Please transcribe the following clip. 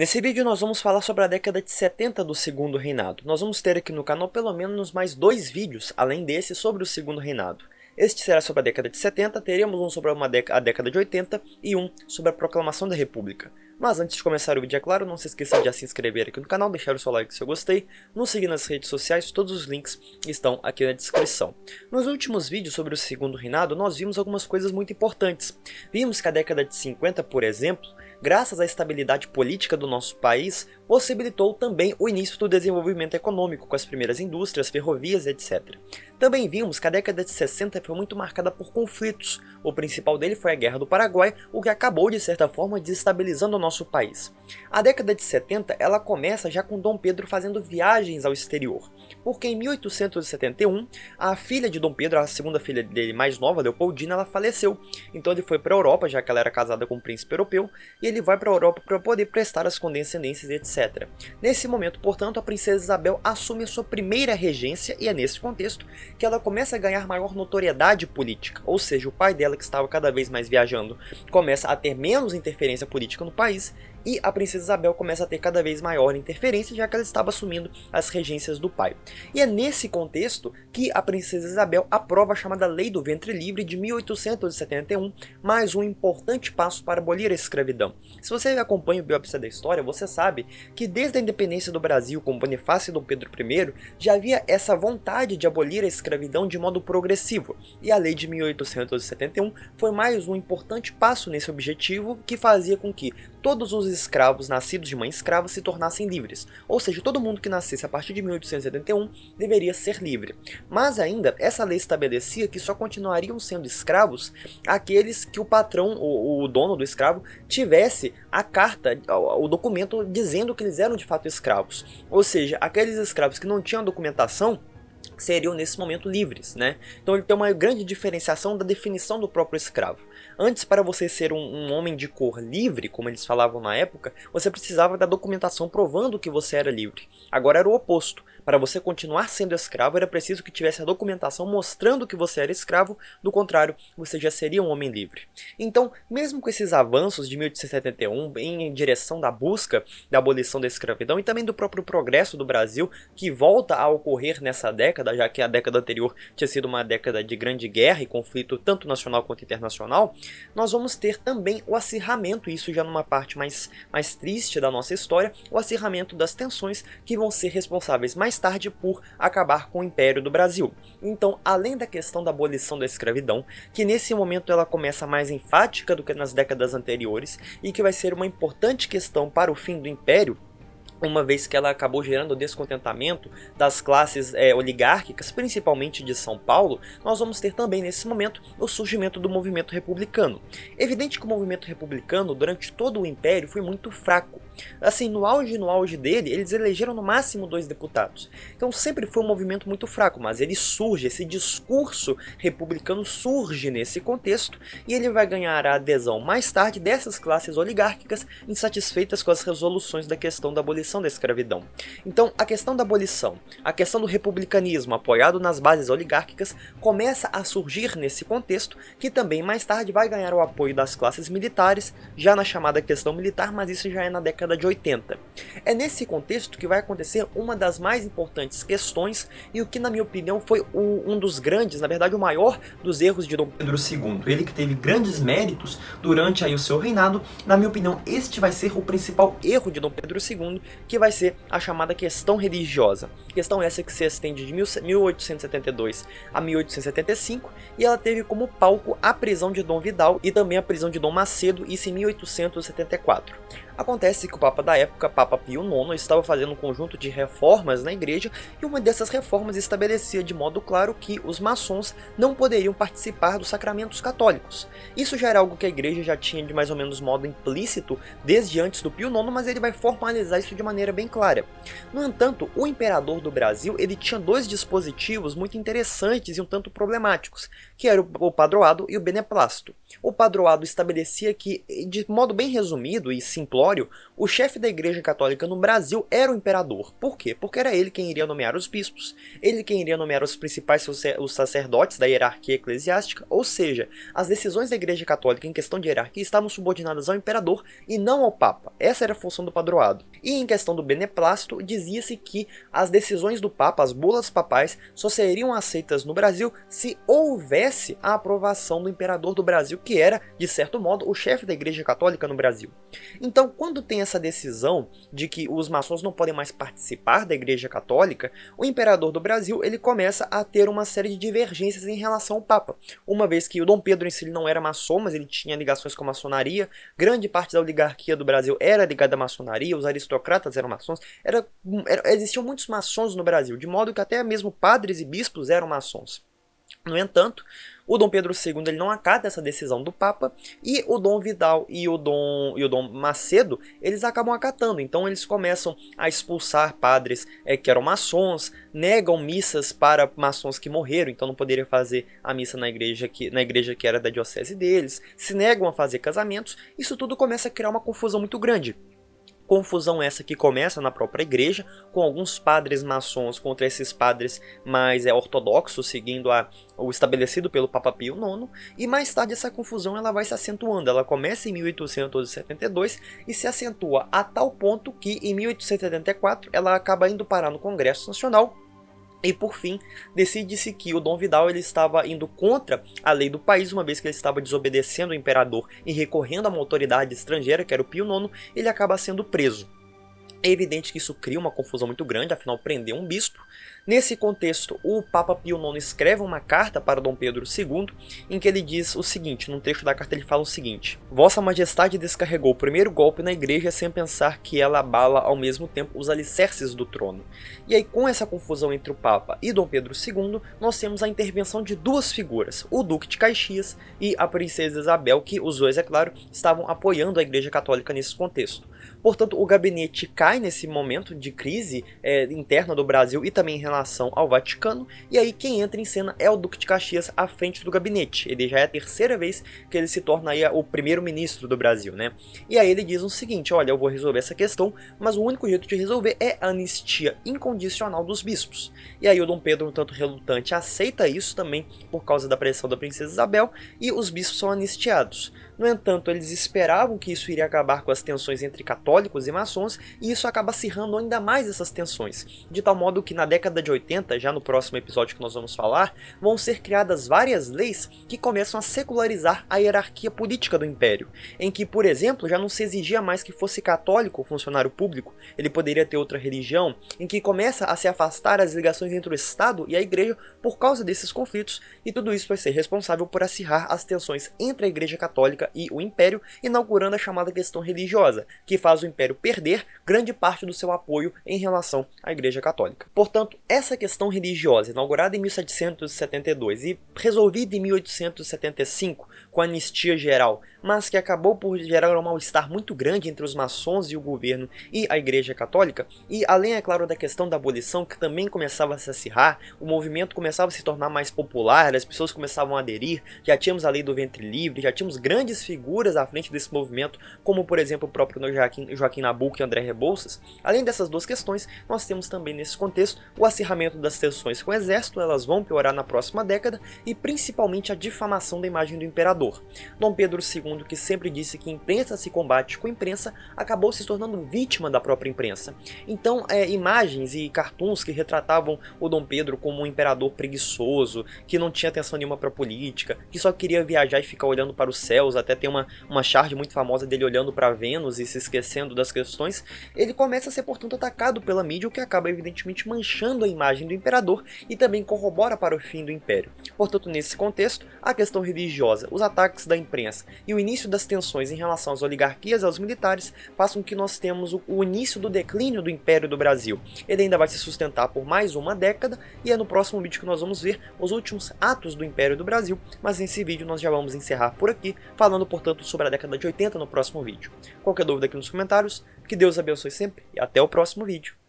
Nesse vídeo nós vamos falar sobre a década de 70 do Segundo Reinado. Nós vamos ter aqui no canal pelo menos mais 2 vídeos, além desse, sobre o Segundo Reinado. Este será sobre a década de 70, teremos um sobre a década de 80 e um sobre a Proclamação da República. Mas antes de começar o vídeo, é claro, não se esqueça de se inscrever aqui no canal, deixar o seu like se eu gostei, nos seguir nas redes sociais, todos os links estão aqui na descrição. Nos últimos vídeos sobre o Segundo Reinado, nós vimos algumas coisas muito importantes. Vimos que a década de 50, por exemplo, graças à estabilidade política do nosso país, possibilitou também o início do desenvolvimento econômico, com as primeiras indústrias, ferrovias, etc. Também vimos que a década de 60 foi muito marcada por conflitos. O principal dele foi a Guerra do Paraguai, o que acabou de certa forma desestabilizando o nosso país. A década de 70 ela começa já com Dom Pedro fazendo viagens ao exterior, porque em 1871 a filha de Dom Pedro, a segunda filha dele mais nova, Leopoldina, ela faleceu. Então ele foi para a Europa, já que ela era casada com um príncipe europeu, e ele vai para a Europa para poder prestar as condescendências, etc. Nesse momento, portanto, a princesa Isabel assume a sua primeira regência, e é nesse contexto que ela começa a ganhar maior notoriedade política, ou seja, o pai dela, que estava cada vez mais viajando, começa a ter menos interferência política no país, e a princesa Isabel começa a ter cada vez maior interferência, já que ela estava assumindo as regências do pai. E é nesse contexto que a princesa Isabel aprova a chamada Lei do Ventre Livre de 1871, mais um importante passo para abolir a escravidão. Se você acompanha o Biópsia da História, você sabe que desde a independência do Brasil com Bonifácio e Dom Pedro I, já havia essa vontade de abolir a escravidão de modo progressivo, e a Lei de 1871 foi mais um importante passo nesse objetivo, que fazia com que todos os escravos nascidos de mãe escrava se tornassem livres, ou seja, todo mundo que nascesse a partir de 1871 deveria ser livre. Mas ainda, essa lei estabelecia que só continuariam sendo escravos aqueles que o patrão, o dono do escravo, tivesse a carta, o documento dizendo que eles eram de fato escravos. Ou seja, aqueles escravos que não tinham documentação seriam nesse momento livres, né? Então ele tem uma grande diferenciação da definição do próprio escravo. Antes, para você ser um homem de cor livre, como eles falavam na época, você precisava da documentação provando que você era livre. Agora era o oposto. Para você continuar sendo escravo, era preciso que tivesse a documentação mostrando que você era escravo, do contrário, você já seria um homem livre. Então, mesmo com esses avanços de 1871 em direção da busca da abolição da escravidão e também do próprio progresso do Brasil, que volta a ocorrer nessa década, já que a década anterior tinha sido uma década de grande guerra e conflito tanto nacional quanto internacional, nós vamos ter também o acirramento, isso já numa parte mais triste da nossa história, o acirramento das tensões que vão ser responsáveis mais tarde por acabar com o Império do Brasil. Então, além da questão da abolição da escravidão, que nesse momento ela começa mais enfática do que nas décadas anteriores, e que vai ser uma importante questão para o fim do Império, uma vez que ela acabou gerando descontentamento das classes oligárquicas, principalmente de São Paulo, nós vamos ter também nesse momento o surgimento do movimento republicano. Evidente que o movimento republicano durante todo o Império foi muito fraco. Assim, no auge dele, eles elegeram no máximo 2 deputados. Então sempre foi um movimento muito fraco, mas ele surge, esse discurso republicano surge nesse contexto, e ele vai ganhar a adesão mais tarde dessas classes oligárquicas insatisfeitas com as resoluções da questão da abolição da escravidão. Então a questão da abolição, a questão do republicanismo apoiado nas bases oligárquicas começa a surgir nesse contexto, que também mais tarde vai ganhar o apoio das classes militares, já na chamada questão militar, mas isso já é na década de 80. É nesse contexto que vai acontecer uma das mais importantes questões, e o que na minha opinião foi um dos grandes, na verdade o maior dos erros de Dom Pedro II. Ele que teve grandes méritos durante aí o seu reinado, na minha opinião este vai ser o principal erro de Dom Pedro II, que vai ser a chamada questão religiosa. Questão essa que se estende de 1872 a 1875, e ela teve como palco a prisão de Dom Vidal e também a prisão de Dom Macedo, isso em 1874. Acontece que o Papa da época, Papa Pio IX, estava fazendo um conjunto de reformas na igreja, e uma dessas reformas estabelecia de modo claro que os maçons não poderiam participar dos sacramentos católicos. Isso já era algo que a igreja já tinha de mais ou menos modo implícito desde antes do Pio IX, mas ele vai formalizar isso de maneira bem clara. No entanto, o imperador do Brasil ele tinha 2 dispositivos muito interessantes e um tanto problemáticos, que era o padroado e o beneplácito. O padroado estabelecia que, de modo bem resumido e simplório, simplório, o chefe da Igreja Católica no Brasil era o imperador. Por quê? Porque era ele quem iria nomear os bispos, ele quem iria nomear os principais os sacerdotes da hierarquia eclesiástica, ou seja, as decisões da Igreja Católica em questão de hierarquia estavam subordinadas ao imperador e não ao Papa. Essa era a função do padroado. E em questão do beneplácito, dizia-se que as decisões do Papa, as bulas papais, só seriam aceitas no Brasil se houvesse a aprovação do imperador do Brasil, que era, de certo modo, o chefe da Igreja Católica no Brasil. Então, quando tem essa decisão de que os maçons não podem mais participar da Igreja Católica, o imperador do Brasil ele começa a ter uma série de divergências em relação ao Papa, uma vez que o Dom Pedro em si não era maçom, mas ele tinha ligações com a maçonaria, grande parte da oligarquia do Brasil era ligada à maçonaria, os aristocratas eram maçons, existiam muitos maçons no Brasil, de modo que até mesmo padres e bispos eram maçons. No entanto, o Dom Pedro II ele não acata essa decisão do Papa e o Dom Vidal e o Dom Macedo eles acabam acatando. Então eles começam a expulsar padres que eram maçons, negam missas para maçons que morreram, então não poderiam fazer a missa na igreja que era da diocese deles, se negam a fazer casamentos. Isso tudo começa a criar uma confusão muito grande. Confusão essa que começa na própria igreja, com alguns padres maçons contra esses padres mais ortodoxos, seguindo o estabelecido pelo Papa Pio IX, e mais tarde essa confusão ela vai se acentuando. Ela começa em 1872 e se acentua a tal ponto que em 1874 ela acaba indo parar no Congresso Nacional. E por fim, decide-se que o Dom Vidal ele estava indo contra a lei do país, uma vez que ele estava desobedecendo o imperador e recorrendo a uma autoridade estrangeira, que era o Pio IX, ele acaba sendo preso. É evidente que isso cria uma confusão muito grande, afinal prendeu um bispo. Nesse contexto, o Papa Pio IX escreve uma carta para Dom Pedro II, em que ele diz o seguinte, num trecho da carta ele fala o seguinte: Vossa Majestade descarregou o primeiro golpe na igreja sem pensar que ela abala ao mesmo tempo os alicerces do trono. E aí com essa confusão entre o Papa e Dom Pedro II, nós temos a intervenção de duas figuras, o Duque de Caxias e a Princesa Isabel, que os dois, é claro, estavam apoiando a Igreja Católica nesse contexto. Portanto, o gabinete cai nesse momento de crise interna do Brasil e também em relação ao Vaticano, e aí quem entra em cena é o Duque de Caxias à frente do gabinete. Ele já é a terceira vez que ele se torna aí o primeiro-ministro do Brasil, né? E aí ele diz o seguinte: olha, eu vou resolver essa questão, mas o único jeito de resolver é a anistia incondicional dos bispos. E aí o Dom Pedro, um tanto relutante, aceita isso também por causa da pressão da Princesa Isabel, e os bispos são anistiados. No entanto, eles esperavam que isso iria acabar com as tensões entre católicos e maçons, e isso acaba acirrando ainda mais essas tensões, de tal modo que na década de 80, já no próximo episódio que nós vamos falar, vão ser criadas várias leis que começam a secularizar a hierarquia política do Império, em que, por exemplo, já não se exigia mais que fosse católico o funcionário público, ele poderia ter outra religião, em que começa a se afastar as ligações entre o Estado e a Igreja por causa desses conflitos, e tudo isso vai ser responsável por acirrar as tensões entre a Igreja Católica e o Império, inaugurando a chamada questão religiosa, que faz o Império perder grande parte do seu apoio em relação à Igreja Católica. Portanto, essa questão religiosa, inaugurada em 1772 e resolvida em 1875 com a anistia geral, mas que acabou por gerar um mal-estar muito grande entre os maçons e o governo e a Igreja Católica, e além, é claro, da questão da abolição, que também começava a se acirrar, o movimento começava a se tornar mais popular, as pessoas começavam a aderir, já tínhamos a lei do ventre livre, já tínhamos grandes figuras à frente desse movimento, como por exemplo o próprio Joaquim Nabuco e André Rebouças. Além dessas duas questões, nós temos também nesse contexto o acirramento das tensões com o exército, elas vão piorar na próxima década, e principalmente a difamação da imagem do imperador. Dom Pedro II, que sempre disse que imprensa se combate com imprensa, acabou se tornando vítima da própria imprensa. Então, imagens e cartoons que retratavam o Dom Pedro como um imperador preguiçoso, que não tinha atenção nenhuma para a política, que só queria viajar e ficar olhando para os céus, até tem uma charge muito famosa dele olhando para Vênus e se esquecendo das questões, ele começa a ser, portanto, atacado pela mídia, o que acaba evidentemente manchando a imagem do imperador e também corrobora para o fim do império. Portanto, nesse contexto, a questão religiosa, os ataques da imprensa e o início das tensões em relação às oligarquias e aos militares façam que nós temos o início do declínio do Império do Brasil. Ele ainda vai se sustentar por mais uma década, e é no próximo vídeo que nós vamos ver os últimos atos do Império do Brasil, mas nesse vídeo nós já vamos encerrar por aqui, falando, portanto, sobre a década de 80 no próximo vídeo. Qualquer dúvida aqui nos comentários, que Deus abençoe sempre e até o próximo vídeo.